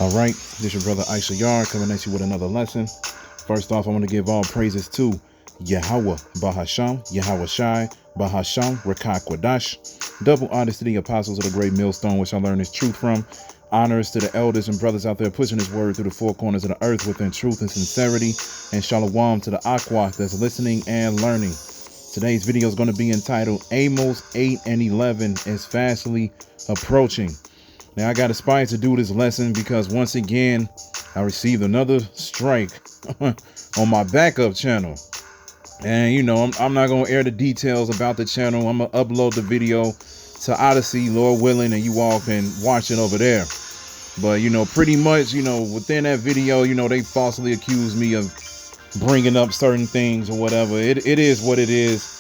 All right, this your brother Issachar coming at you with another lesson. First off, I want to give all praises to Yahweh Bahasham, Yahweh Shai, Bahasham, Rachaa Quadash. Double honors to the apostles of the great millstone, which I learned this truth from. Honors to the elders and brothers out there pushing this word through the four corners of the earth within truth and sincerity. And shalom to the aqua that's listening and learning. Today's video is going to be entitled Amos 8 and 11 is fastly approaching. Now, I got inspired to do this lesson because once again, I received another strike on my backup channel. And, you know, I'm not going to air the details about the channel. I'm going to upload the video to Odysee, Lord willing, and you all can watch it over there. But, you know, pretty much, you know, within that video, you know, they falsely accused me of bringing up certain things or whatever. It is what it is.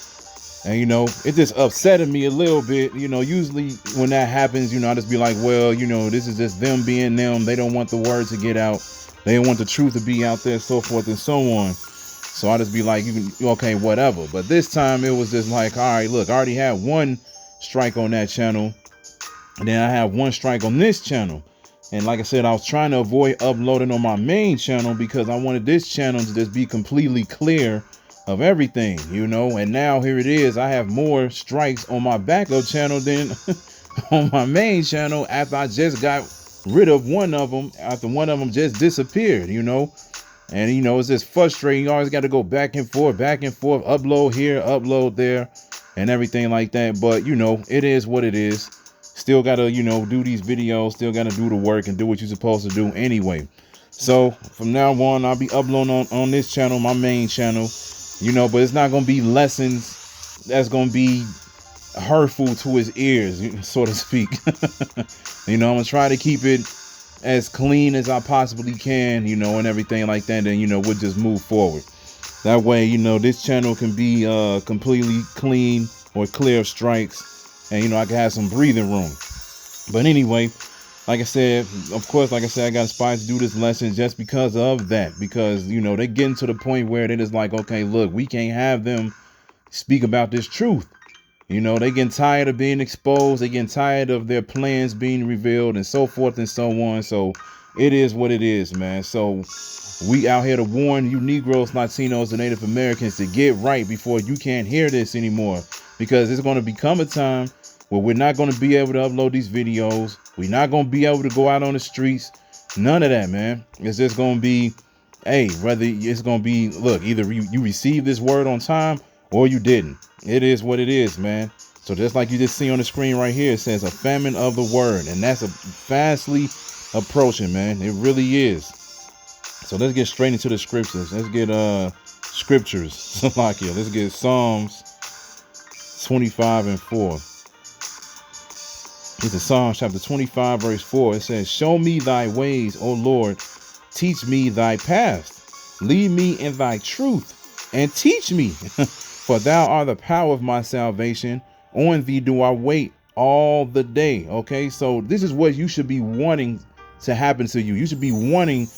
And, you know, it just upsetted me a little bit. You know, usually when that happens, you know, I just be like, well, you know, this is just them being them. They don't want the word to get out. They don't want the truth to be out there, so forth and so on. So I just be like, okay, whatever. But this time it was just like, all right, look, I already had one strike on that channel. And then I have one strike on this channel. And like I said, I was trying to avoid uploading on my main channel because I wanted this channel to just be completely clear of everything, you know. And now here it is. I have more strikes on my backup channel than on my main channel after I just got rid of one of them, after one of them just disappeared, you know. And, you know, it's just frustrating. You always got to go back and forth, upload here, upload there, and everything like that. But, you know, it is what it is. Still got to, you know, do these videos, still got to do the work and do what you're supposed to do anyway. So from now on, I'll be uploading on this channel, my main channel, you know, but it's not going to be lessons that's going to be hurtful to his ears, so to speak. You know, I'm going to try to keep it as clean as I possibly can, you know, and everything like that. And, you know, we'll just move forward. That way, you know, this channel can be completely clean or clear of strikes. And, you know, I can have some breathing room. But anyway, like I said, of course, like I said, I got inspired to do this lesson just because of that. Because, you know, they're getting to the point where they're just like, okay, look, we can't have them speak about this truth. You know, they getting tired of being exposed. They getting tired of their plans being revealed and so forth and so on. So it is what it is, man. So we out here to warn you Negroes, Latinos, and Native Americans to get right before you can't hear this anymore. Because it's going to become a time where we're not going to be able to upload these videos. We're not going to be able to go out on the streets. None of that, man. It's just going to be, hey, whether it's going to be, look, either you received this word on time or you didn't. It is what it is, man. So just like you just see on the screen right here, it says a famine of the word. And that's a fastly approaching, man. It really is. So let's get straight into the scriptures. Let's get scriptures. Let's get Psalms 25 and 4. This is Psalms chapter 25, verse 4. It says, show me thy ways, O Lord. Teach me thy paths. Lead me in thy truth and teach me. For thou art the power of my salvation. On thee do I wait all the day. Okay, so this is what you should be wanting to happen to you. You should be wanting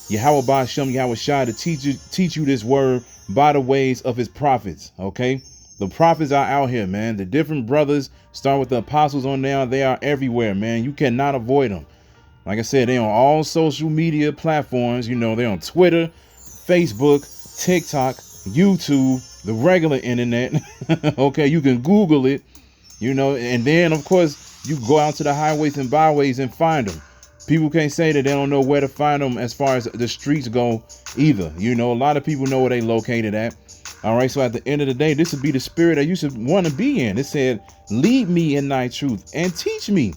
Yahweh Ba'ashem, Yahweh Shai to teach you this word by the ways of his prophets. Okay, the prophets are out here, man. The different brothers, start with the apostles on down, they are everywhere, man. You cannot avoid them. Like I said, they're on all social media platforms. You know, they're on Twitter, Facebook, TikTok, YouTube, the regular internet. Okay, you can Google it, you know, and then of course you go out to the highways and byways and find them. People can't say that they don't know where to find them as far as the streets go either. You know, a lot of people know where they located at. All right, so at the end of the day, this would be the spirit that you should want to be in. It said, lead me in thy truth and teach me.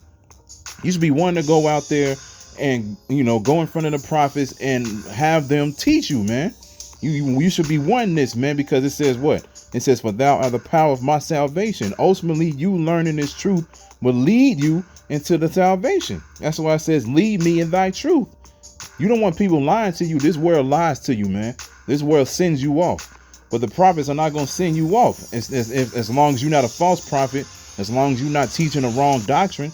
You should be wanting to go out there and, you know, go in front of the prophets and have them teach you, man. You should be wanting this, man, because it says what? It says, for thou art the power of my salvation. Ultimately, you learning this truth will lead you into the salvation. That's why it says, lead me in thy truth. You don't want people lying to you. This world lies to you, man. This world sends you off. But the prophets are not going to send you off. As long as you're not a false prophet, as long as you're not teaching the wrong doctrine.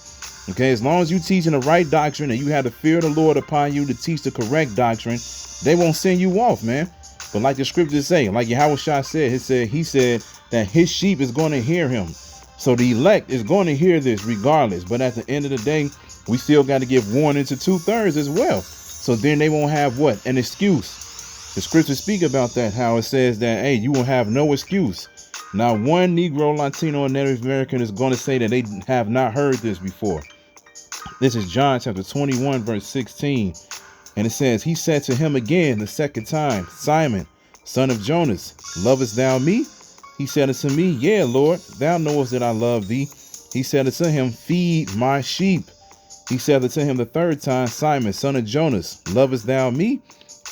Okay, as long as you're teaching the right doctrine and you have the fear of the Lord upon you to teach the correct doctrine, they won't send you off, man. But like the scriptures say, like Yahweh Shai said, he said that his sheep is going to hear him. So the elect is going to hear this regardless. But at the end of the day, we still got to give warning to 2/3 as well. So then they won't have what? An excuse. The scriptures speak about that, how it says that, hey, you will have no excuse. Not one Negro, Latino, or Native American is going to say that they have not heard this before. This is John chapter 21, verse 16. And it says, he said to him again the second time, Simon, son of Jonas, lovest thou me? He said unto me, yeah, Lord, thou knowest that I love thee. He said unto him, feed my sheep. He said unto him the third time, Simon, son of Jonas, lovest thou me?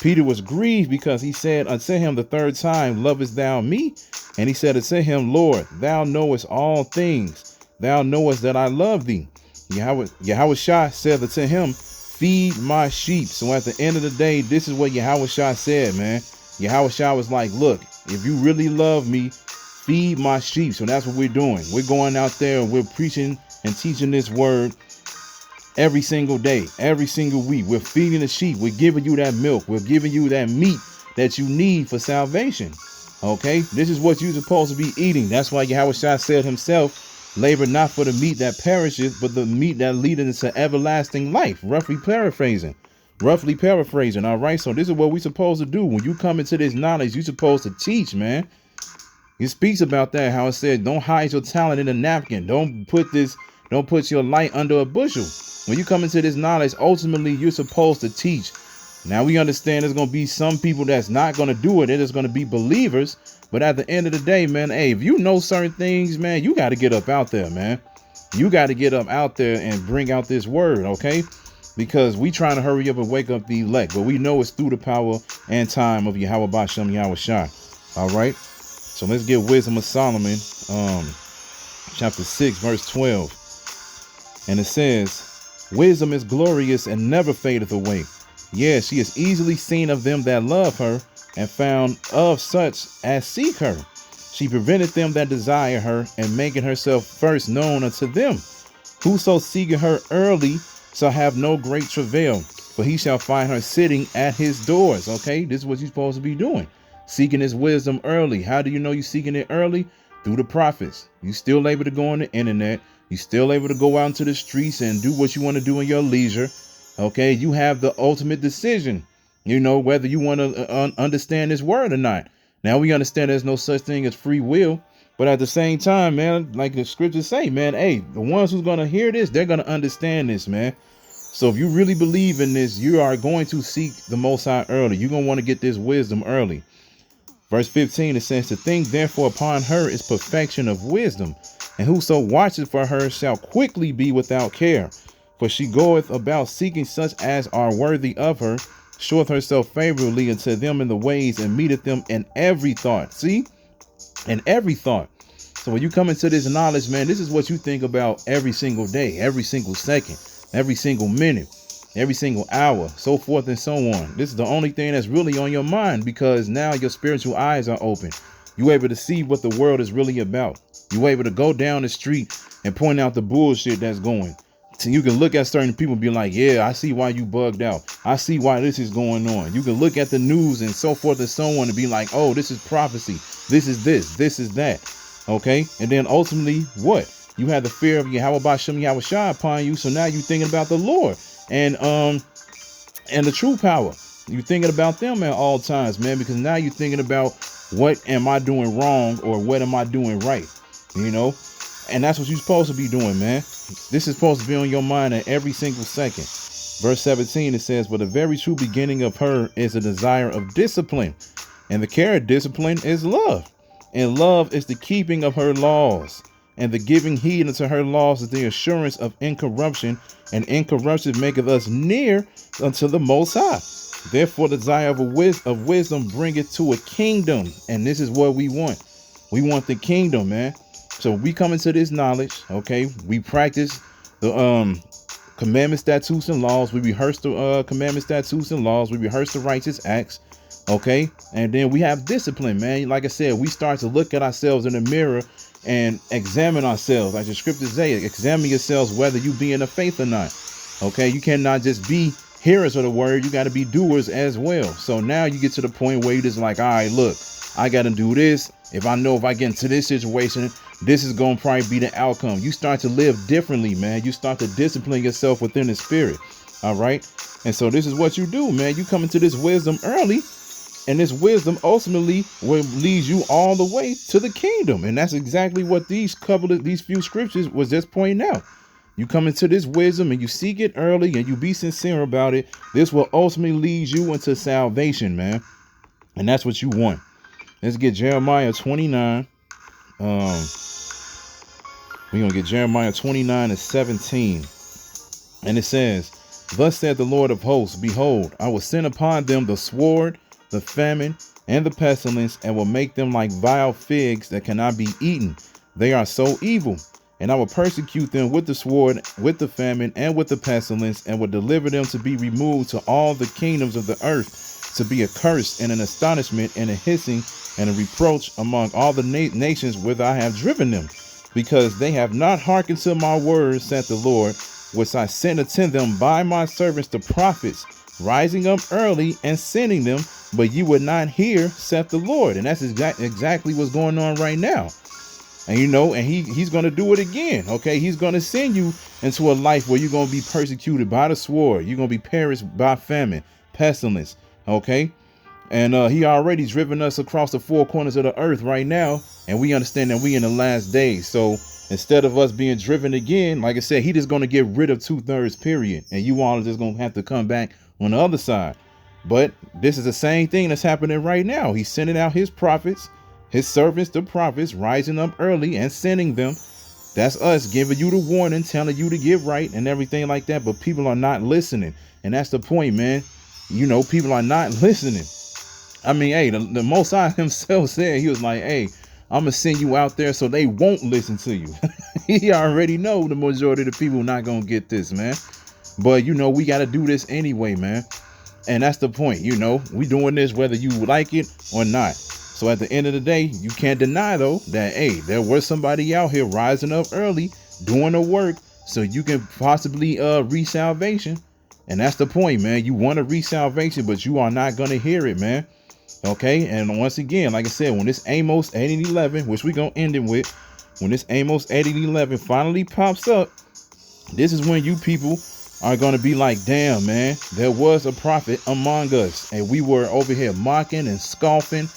Peter was grieved because he said unto him the third time, lovest thou me? And he said unto him, Lord, thou knowest all things. Thou knowest that I love thee. Yahushua said unto him, feed my sheep. So at the end of the day, this is what Yahushua said, man. Yahushua was like, look, if you really love me, feed my sheep. So that's what we're doing. We're going out there and we're preaching and teaching this word every single day, every single week. We're feeding the sheep. We're giving you that milk. We're giving you that meat that you need for salvation. Okay, this is what you're supposed to be eating. That's why Yahushua said himself, labor not for the meat that perisheth, but the meat that leadeth into everlasting life. Roughly paraphrasing. All right. So this is what we're supposed to do. When you come into this knowledge, you're supposed to teach, man. It speaks about that, how it said, don't hide your talent in a napkin. Don't put your light under a bushel. When you come into this knowledge, ultimately, you're supposed to teach. Now, we understand there's going to be some people that's not going to do it. There's going to be believers. But at the end of the day, man, hey, if you know certain things, man, you got to get up out there, man. You got to get up out there and bring out this word, okay? Because we trying to hurry up and wake up the elect. But we know it's through the power and time of Yahweh Bashem Yahushua. All right? So let's get Wisdom of Solomon, chapter 6, verse 12. And it says, wisdom is glorious and never fadeth away. Yes, she is easily seen of them that love her, and found of such as seek her. She preventeth them that desire her, and maketh herself first known unto them. Whoso seeketh her early shall have no great travail, for he shall find her sitting at his doors. Okay, this is what you're supposed to be doing. Seeking his wisdom early. How do you know you're seeking it early? Through the prophets. You still able to go on the internet. You still able to go out into the streets and do what you want to do in your leisure. Okay, you have the ultimate decision, you know, whether you want to understand this word or not. Now, we understand there's no such thing as free will. But at the same time, man, like the scriptures say, man, hey, the ones who's going to hear this, they're going to understand this, man. So if you really believe in this, you are going to seek the Most High early. You're going to want to get this wisdom early. Verse 15, it says, to think therefore upon her is perfection of wisdom. And whoso watcheth for her shall quickly be without care. For she goeth about seeking such as are worthy of her, showeth herself favorably unto them in the ways, and meeteth them in every thought. See? In every thought. So when you come into this knowledge, man, this is what you think about every single day, every single second, every single minute, every single hour, so forth and so on. This is the only thing that's really on your mind, because now your spiritual eyes are open. You're able to see what the world is really about. You're able to go down the street and point out the bullshit that's going. So you can look at certain people and be like, yeah, I see why you bugged out. I see why this is going on. You can look at the news and so forth and so on and be like, oh, this is prophecy. This is this. This is that. Okay. And then ultimately, what? You have the fear of Yahweh Bashem Yahushua upon you. So now you're thinking about the Lord and the true power. You're thinking about them at all times, man, because now you're thinking about what am I doing wrong or what am I doing right? You know, and that's what you're supposed to be doing, man. This is supposed to be on your mind at every single second. Verse 17, it says, but the very true beginning of her is a desire of discipline, and the care of discipline is love. And love is the keeping of her laws, and the giving heed unto her laws is the assurance of incorruption, and incorruption maketh us near unto the Most High. Therefore, the desire of wisdom bringeth to a kingdom, and this is what we want. We want the kingdom, man. So we come into this knowledge, okay? We practice the commandments, statutes, and laws. We rehearse the commandments, statutes, and laws. We rehearse the righteous acts, okay? And then we have discipline, man. Like I said, we start to look at ourselves in the mirror and examine ourselves. Like the scriptures say, examine yourselves whether you be in the faith or not, okay? You cannot just be hearers of the word. You got to be doers as well. So now you get to the point where you just like, all right, look, I got to do this. If I get into this situation, this is going to probably be the outcome. You start to live differently, man. You start to discipline yourself within the spirit. All right. And so this is what you do, man. You come into this wisdom early, and this wisdom ultimately will lead you all the way to the kingdom. And that's exactly what these few scriptures was just pointing out. You come into this wisdom and you seek it early and you be sincere about it. This will ultimately lead you into salvation, man. And that's what you want. Let's get Jeremiah 29. We're going to get Jeremiah 29 and 17. And it says, thus said the Lord of hosts, behold, I will send upon them the sword, the famine, and the pestilence, and will make them like vile figs that cannot be eaten. They are so evil. And I will persecute them with the sword, with the famine, and with the pestilence, and will deliver them to be removed to all the kingdoms of the earth, to be a curse and an astonishment and a hissing and a reproach among all the nations whither I have driven them, because they have not hearkened to my words, saith the Lord, which I sent unto them by my servants the prophets, rising up early and sending them, but you would not hear, saith the Lord. And that's exactly what's going on right now. And, you know, and he's going to do it again. OK, he's going to send you into a life where you're going to be persecuted by the sword. You're going to be perished by famine, pestilence. OK, and he already driven us across the four corners of the earth right now. And we understand that we in the last days. So instead of us being driven again, like I said, he just going to get rid of 2/3 period. And you all are just going to have to come back on the other side. But this is the same thing that's happening right now. He's sending out his prophets, his servants, the prophets, rising up early and sending them. That's us giving you the warning, telling you to get right and everything like that. But people are not listening. And that's the point, man. You know, people are not listening. I mean, hey, the Most High himself said, he was like, hey, I'm going to send you out there so they won't listen to you. He already know the majority of the people not going to get this, man. But, you know, we got to do this anyway, man. And that's the point. You know, we doing this whether you like it or not. So at the end of the day, you can't deny, though, that, hey, there was somebody out here rising up early, doing the work so you can possibly reach salvation. And that's the point, man. You want to reach salvation, but you are not going to hear it, man. OK, and once again, like I said, when this Amos 8 and 11, which we're going to end it with, when this Amos 8 and 11 finally pops up, this is when you people are going to be like, damn, man, there was a prophet among us and we were over here mocking and scoffing,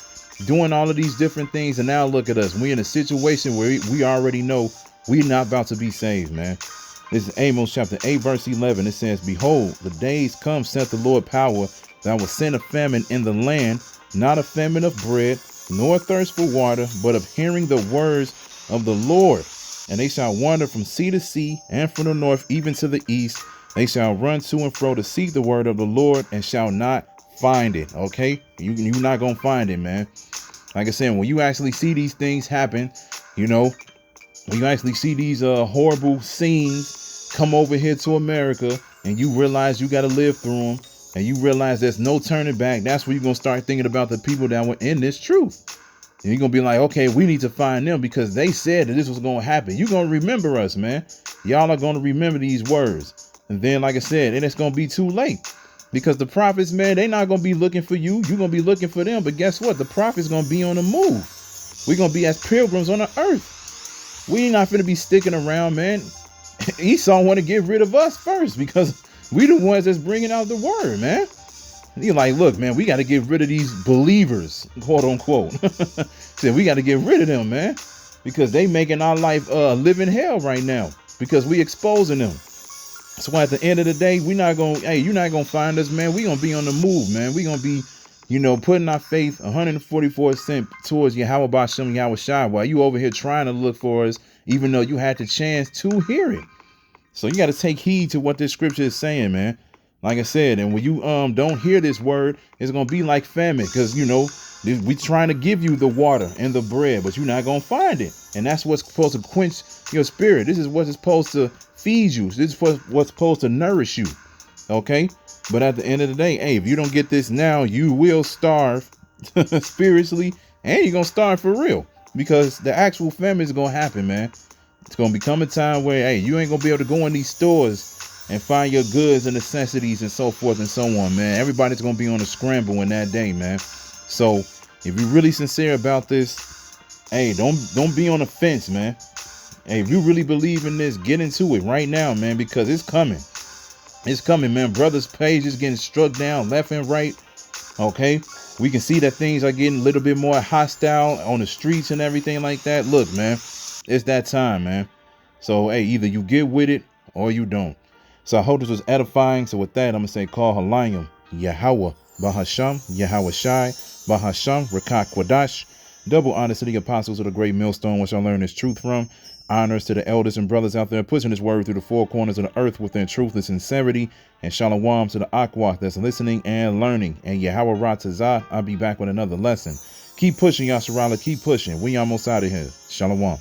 doing all of these different things. And now look at us. We're in a situation where we already know we're not about to be saved, man. This is Amos chapter 8, verse 11. It says, behold, the days come, saith the Lord power, that I will send a famine in the land, not a famine of bread, nor thirst for water, but of hearing the words of the Lord. And they shall wander from sea to sea, and from the north even to the east. They shall run to and fro to seek the word of the Lord, and shall not find it. Okay, you're not gonna find it, man. Like I said, when you actually see these things happen, you know, when you actually see these horrible scenes come over here to America, and you realize you got to live through them, and you realize there's no turning back, that's where you're gonna start thinking about the people that were in this truth. And you're gonna be like, okay, we need to find them because they said that this was gonna happen. You're gonna remember us, man. Y'all are gonna remember these words. And then, like I said, and it's going to be too late because the prophets, man, they're not going to be looking for you. You're going to be looking for them. But guess what? The prophets going to be on the move. We're going to be as pilgrims on the earth. We ain't not going to be sticking around, man. Esau want to get rid of us first because we the ones that's bringing out the word, man. And you're like, look, man, we got to get rid of these believers, quote unquote. Said we got to get rid of them, man, because they making our life living hell right now because we exposing them. So at the end of the day, we're not going to, hey, you're not going to find us, man. We're going to be on the move, man. We're going to be, you know, putting our faith 144% towards Yahweh Bashem, Yahweh Shai, while you over here trying to look for us, even though you had the chance to hear it. So you got to take heed to what this scripture is saying, man. Like I said, and when you don't hear this word, it's going to be like famine because, you know, we trying to give you the water and the bread, but you're not going to find it. And that's what's supposed to quench your spirit. This is what's supposed to feed you. This is what's supposed to nourish you. OK, but at the end of the day, hey, if you don't get this now, you will starve spiritually and you're going to starve for real because the actual famine is going to happen, man. It's going to become a time where, hey, you ain't going to be able to go in these stores and find your goods and necessities and so forth and so on, man. Everybody's going to be on a scramble in that day, man. So if you're really sincere about this, Hey, don't be on the fence, man. Hey, if you really believe in this, get into it right now, man, because it's coming. It's coming, man. Brothers' Page is getting struck down left and right. Okay, we can see that things are getting a little bit more hostile on the streets and everything like that. Look, man, it's that time, man. So, hey, either you get with it or you don't. So I hope this was edifying. So with that, I'm going to say, call Halayim, Yahweh, Bahasham, Yahweh Shai, Bahasham, Rachaa Quadash. Double honors to the apostles of the great millstone, which I learned this truth from. Honors to the elders and brothers out there pushing this word through the four corners of the earth within truth and sincerity. And shalom to the Aqua that's listening and learning. And Yahweh Ratazah, I'll be back with another lesson. Keep pushing, Yasharala. Keep pushing. We almost out of here. Shalom.